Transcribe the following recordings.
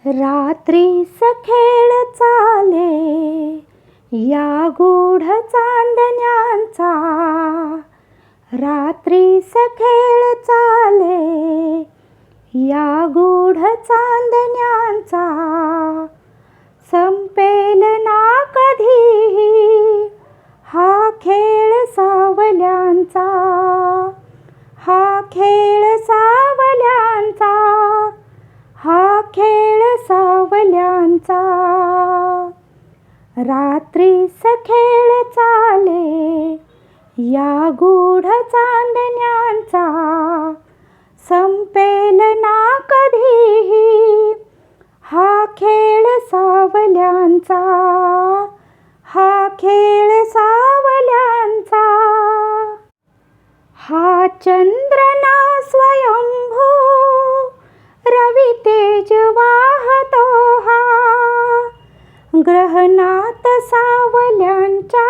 रात्रीस खेळ चाले या गूढ चांदण्यांचा, रात्रीस खेळ चाले या गूढ चांदण्यांचा, संपेल ना कधीही हा खेळ सावल्यांचा, हा खेळ सावल्यांचा, हा खेळ सावल्यांचा. रात्रीस खेळ चाले या गूढ चांदण्यांचा, संपेल ना कधीही हा खेळ सावल्यांचा, हा खेळ सावल्यांचा. हा चंद्र ना स्वयंभू रवी तेज वाहतो हा, ग्रहणात सावल्यांच्या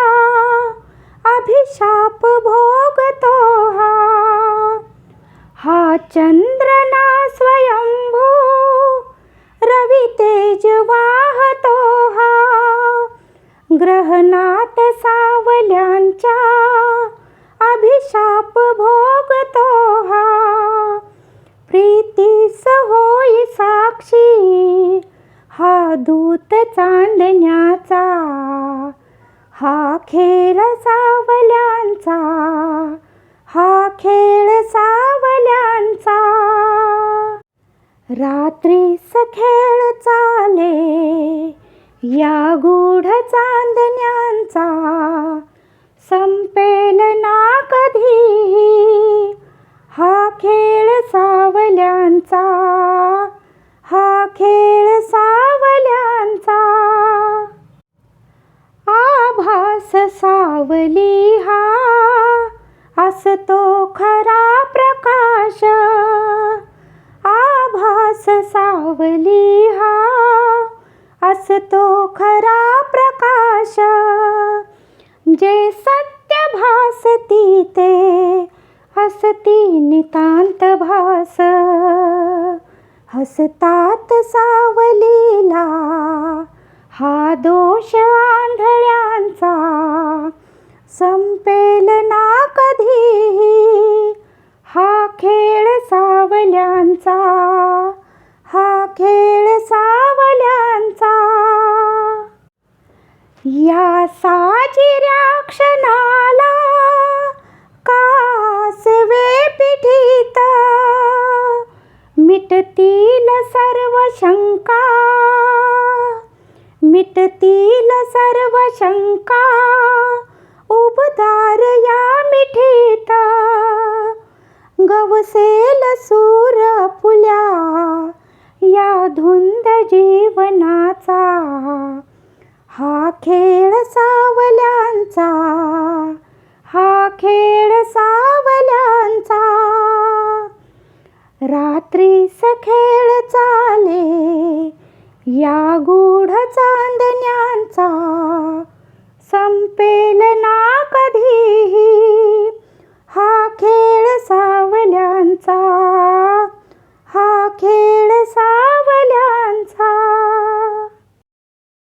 अभिशाप भोगतो हा. हा चंद्र ना स्वयंभू रवी तेज वाहतो हा, ग्रहणात सावल्यांच्या अभिशाप भोगतो हा. प्रीतीस होई साक्षी हा दूत चांदण्याचा, हा खेळ सावल्यांचा, हा खेळ सावल्यांचा. रात्रीस खेळ चाले या गूढ चांदण्यांचा, संपेल ना कधीही हा खेळ सावल्यांचा, हा खेळ सावल्यांचा. आभास सावली हा असतो खरा प्रकाश, आभास सावली हा असतो खरा प्रकाश. जे सत्य भासती ते हसती नितांत भास, हसतात सावलीला हा दोष आंधळ्यांचा, संपेल ना कधीही हा खेळ सावल्यांचा, हा खेळ सावल्यांचा. या साजिऱ्या क्षणाला कासवे पिठीत, मिटतील सर्व शंका, मिटतील सर्व शंका. उबदार या मिठीत गवसेल सूर फुल्या या धुंद जीवनाचा, हा खेळ सावल्यांचा, हा खेळ सावल्यांचा. रात्रीस खेळ चाले या गूढ चांदण्यांचा, संपेल ना कधीही हा खेळ